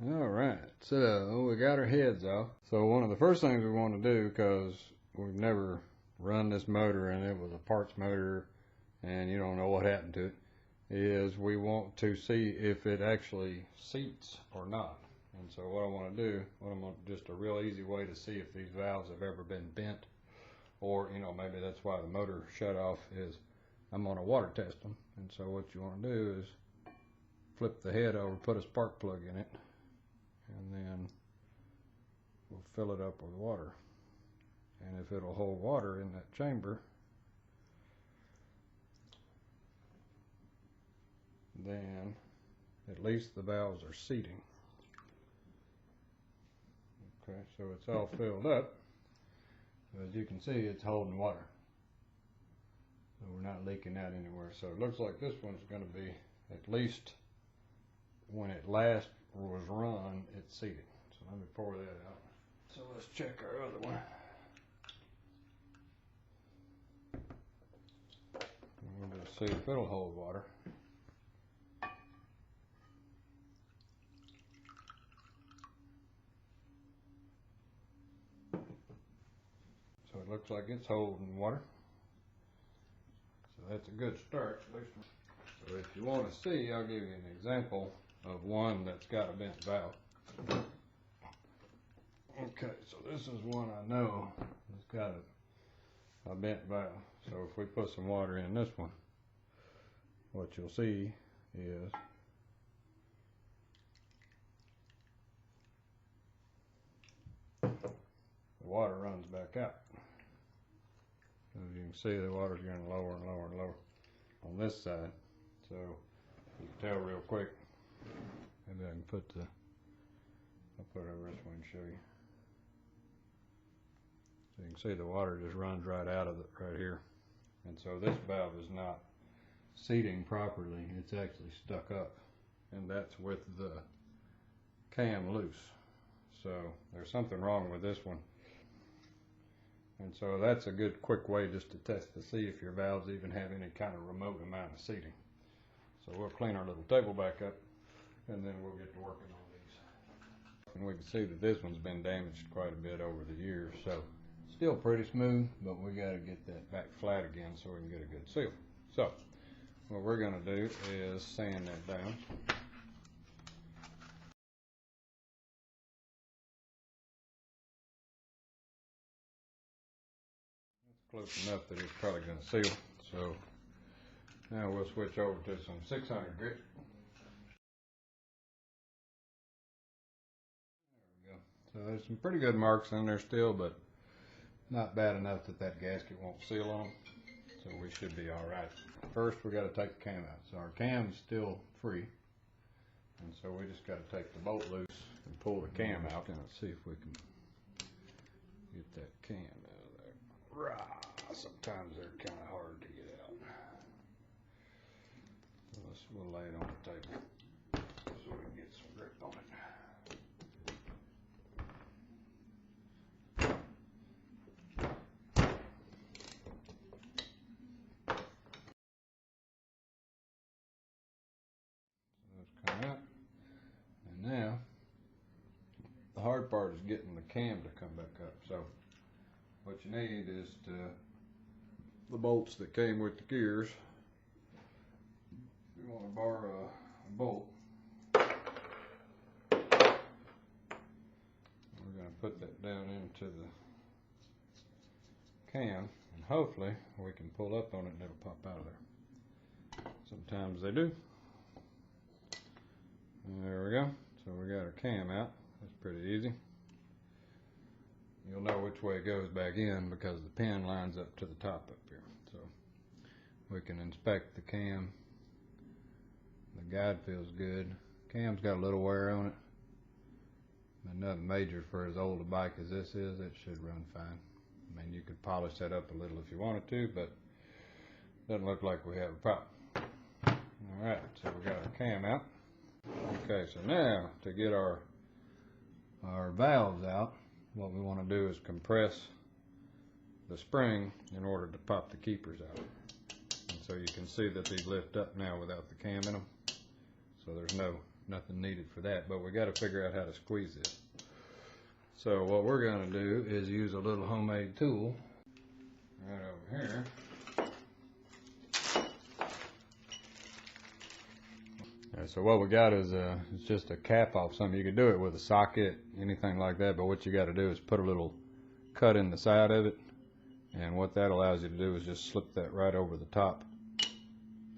Alright, so we got our heads off. So one of the first things we want to do, because we've never run this motor and it was a parts motor and you don't know what happened to it, is we want to see if it actually seats or not. And so what I want to do, just a real easy way to see if these valves have ever been bent, or maybe that's why the motor shut off, is I'm going to water test them. And so what you want to do is flip the head over, put a spark plug in it, and then we'll fill it up with water. And if it'll hold water in that chamber, then at least the valves are seating. Okay, so it's all filled up. As you can see, it's holding water. So we're not leaking out anywhere. So it looks like this one's going to be, at least when it last was run, it's seated. So let me pour that out. So let's check our other one. And we'll just see if it'll hold water. So it looks like it's holding water. So that's a good start. So if you want to see, I'll give you an example of one that's got a bent valve. Okay, so this is one I know has got a bent valve. So if we put some water in this one, what you'll see is the water runs back out. As you can see, the water's getting lower and lower and lower on this side. So you can tell real quick. Maybe I can I'll put it over this way and show you. So you can see the water just runs right out of it right here. And so this valve is not seating properly. It's actually stuck up. And that's with the cam loose. So there's something wrong with this one. And so that's a good quick way just to test to see if your valves even have any kind of remote amount of seating. So we'll clean our little table back up and then we'll get to working on these. And we can see that this one's been damaged quite a bit over the years. So still pretty smooth, but we got to get that back flat again so we can get a good seal. So what we're going to do is sand that down. Close enough that it's probably going to seal. So now we'll switch over to some 600 grit. There we go. So there's some pretty good marks in there still, but not bad enough that that gasket won't seal on them. So we should be all right. First, we got to take the cam out. So our cam's still free, and so we just got to take the bolt loose and pull the cam out. And let's see if we can get that cam out of there. Rah! Sometimes they're kind of hard to get out. So we'll lay it on the table so we can get some grip on it. Out. And now the hard part is getting the cam to come back up. So what you need is the bolts that came with the gears. You want to borrow a bolt. We're going to put that down into the cam, and hopefully we can pull up on it and it'll pop out of there. Sometimes they do. There we go. So we got our cam out. That's pretty easy. You'll know which way it goes back in because the pin lines up to the top up here. So we can inspect the cam. The guide feels good. Cam's got a little wear on it, but nothing major for as old a bike as this is. It should run fine. I mean, you could polish that up a little if you wanted to, but it doesn't look like we have a problem. Alright, so we got our cam out. Okay, so now to get our valves out, what we want to do is compress the spring in order to pop the keepers out. And so you can see that these lift up now without the cam in them. So there's no nothing needed for that, but we got to figure out how to squeeze this. So what we're going to do is use a little homemade tool right over here. So what we got is it's just a cap off something. You could do it with a socket, anything like that, but what you got to do is put a little cut in the side of it, and what that allows you to do is just slip that right over the top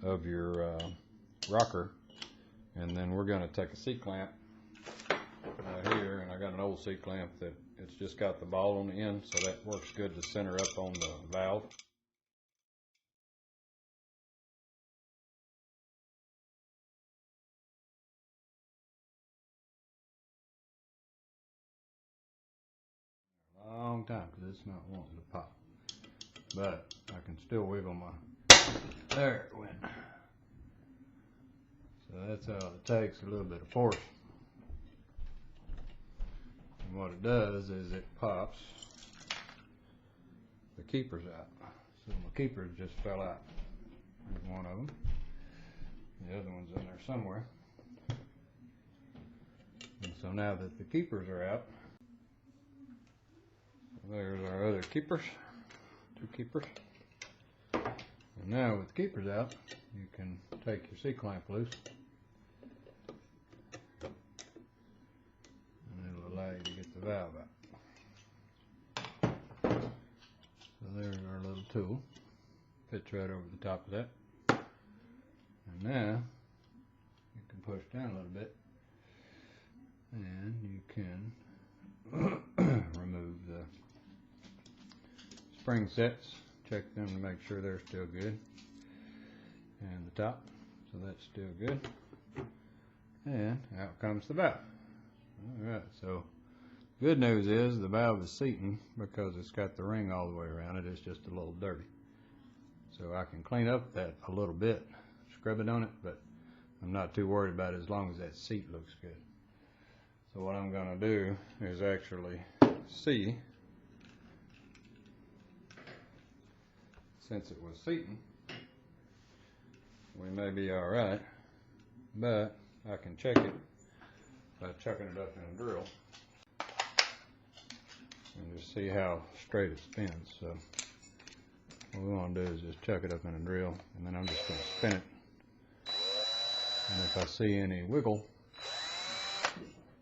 of your rocker. And then we're going to take a C-clamp right here, and I got an old C-clamp that it's just got the ball on the end, so that works good to center up on the valve. Long time because it's not wanting to pop, but I can still wiggle my, there it went. So that's all it takes, a little bit of force. And what it does is it pops the keepers out. So my keepers just fell out. There's one of them. The other one's in there somewhere. And so now that the keepers are out, there's our other keepers, 2 keepers. And now with the keepers out, you can take your C-clamp loose, and it'll allow you to get the valve out. So there's our little tool, fits right over the top of that. And now you can push down a little bit, and you can remove the spring sets, check them to make sure they're still good, and the top, so that's still good, and out comes the valve. Alright, so good news is the valve is seating because it's got the ring all the way around it. It's just a little dirty, so I can clean up that a little bit, scrub it on it, but I'm not too worried about it as long as that seat looks good. So what I'm going to do is actually see, since it was seating, we may be alright, but I can check it by chucking it up in a drill and just see how straight it spins. So what we want to do is just chuck it up in a drill, and then I'm just going to spin it, and if I see any wiggle,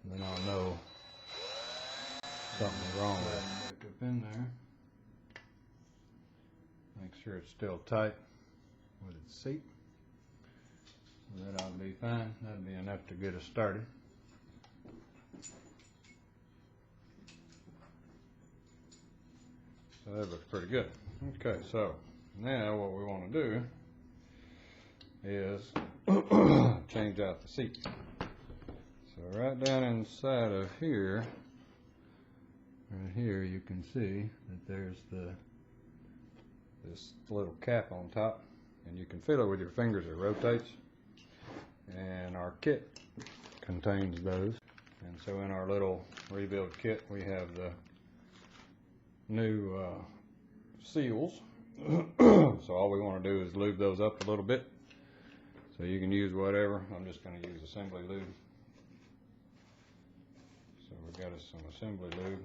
then I'll know something's wrong with it. Back up in there. Make sure it's still tight with its seat. So that ought to be fine. That'll be enough to get us started. So that looks pretty good. Okay, so now what we want to do is change out the seat. So right down inside of here, right here, you can see that there's this little cap on top, and you can feel it with your fingers. It rotates, and our kit contains those. And so in our little rebuild kit, we have the new seals. So all we want to do is lube those up a little bit. So you can use whatever. I'm just going to use assembly lube. So we got us some assembly lube.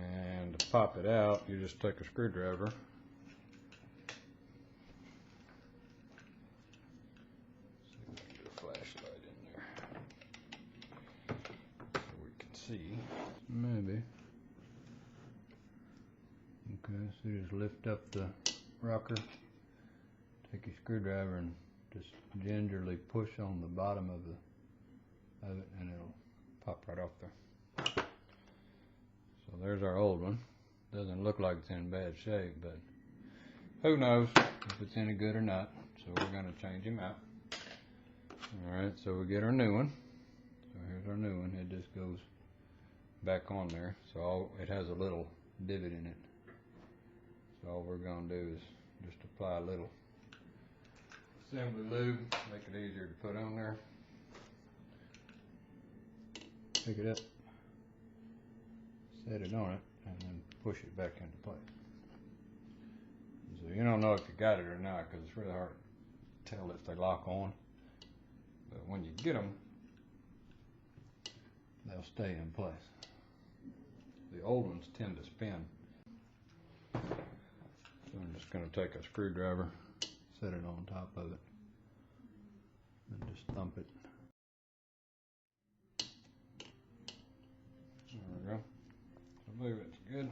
And to pop it out, you just take a screwdriver. See if we can get a flashlight in there so we can see. Maybe. Okay, so you just lift up the rocker, take your screwdriver and just gingerly push on the bottom of it, and it'll pop right off there. So there's our old one. Doesn't look like it's in bad shape, but who knows if it's any good or not. So we're going to change him out. Alright, so we get our new one. So here's our new one. It just goes back on there. So it has a little divot in it. So all we're going to do is just apply a little assembly lube, make it easier to put on there. Pick it up, set it on it, and then push it back into place. So you don't know if you got it or not because it's really hard to tell if they lock on. But when you get them, they'll stay in place. The old ones tend to spin. So I'm just going to take a screwdriver, set it on top of it, and just thump it. There we go. I believe it's good.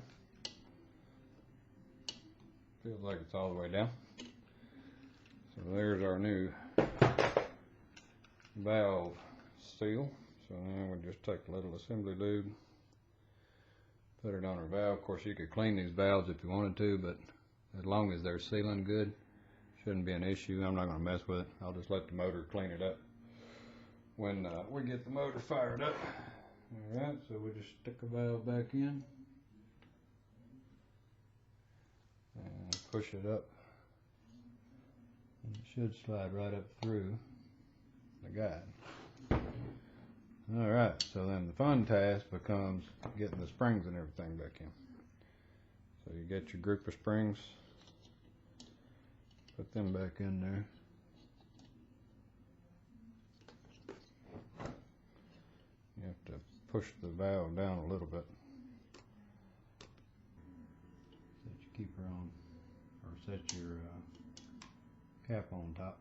Feels like it's all the way down. So there's our new valve seal. So now we just take a little assembly lube, put it on our valve. Of course, you could clean these valves if you wanted to, but as long as they're sealing good, shouldn't be an issue. I'm not going to mess with it. I'll just let the motor clean it up when we get the motor fired up. Alright, so we just stick a valve back in and push it up. And it should slide right up through the guide. Alright, so then the fun task becomes getting the springs and everything back in. So you get your group of springs, put them back in there. You have to push the valve down a little bit. Set your keeper on, or set your cap on top.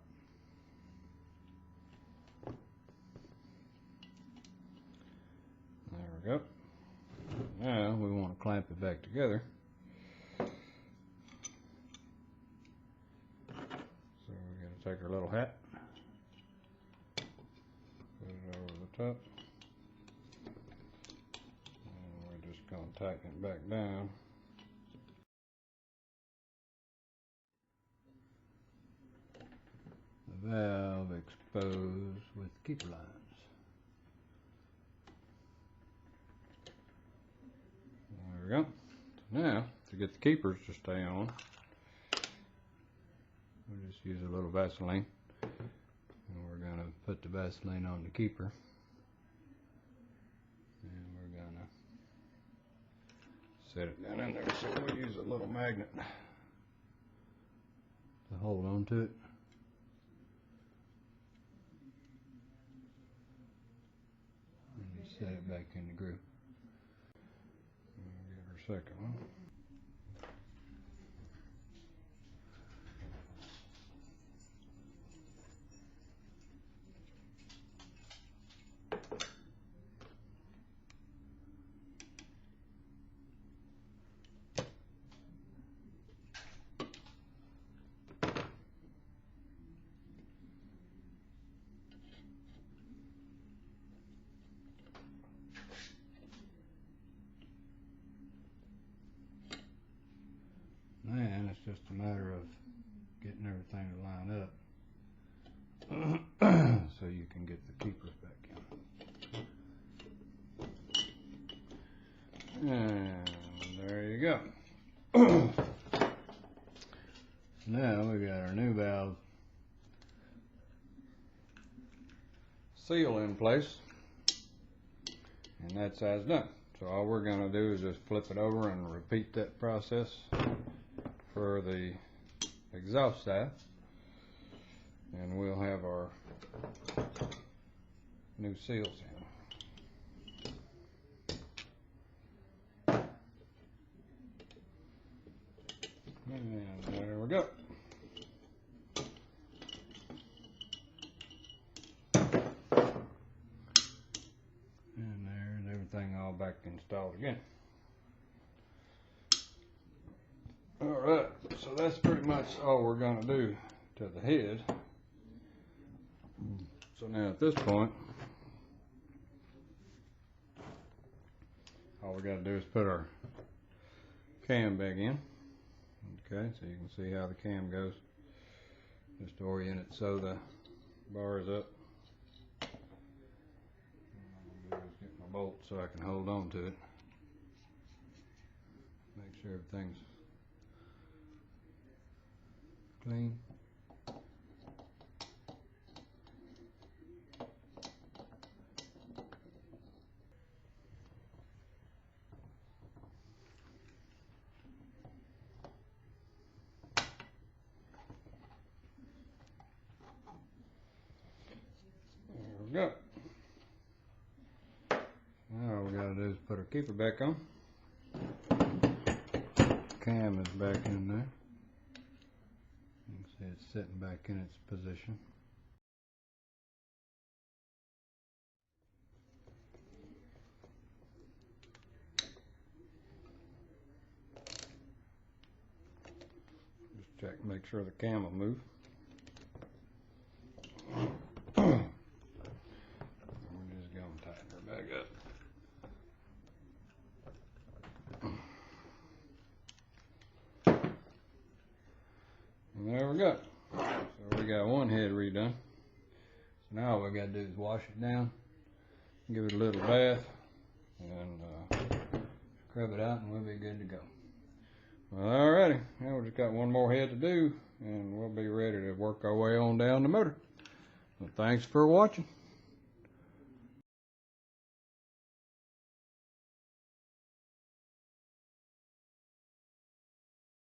There we go. Now we want to clamp it back together. So we're going to take our little hat, put it over the top, and we're just going to tighten it back down. The valve exposed with keeper lines. There we go. So now, to get the keepers to stay on, we'll just use a little Vaseline. And we're going to put the Vaseline on the keeper. And we're going to set it down in there. So we'll use a little magnet to hold on to it. And you set it back in the groove. Second one. And it's just a matter of getting everything to line up so you can get the keepers back in. And there you go. Now we got our new valve seal in place, and that side's done. So all we're going to do is just flip it over and repeat that process for the exhaust side, and we'll have our new seals in. And there we go. And there's everything all back installed again. Alright, so that's pretty much all we're going to do to the head. So now at this point, all we got to do is put our cam back in. Okay, so you can see how the cam goes. Just orient it so the bar is up. What I'm going to do is get my bolt so I can hold on to it. Make sure everything's clean. go. Now all we gotta do is put our keeper back on. Cam is back in there. You can see it's sitting back in its position. Just check, make sure the cam will move. We're just gonna tighten her back up. And there we go. So we got one head redone. So now all we gotta do is wash it down, give it a little bath, and scrub it out, and we'll be good to go. Well, alrighty, now we just got one more head to do, and we'll be ready to work our way on down the motor. So thanks for watching.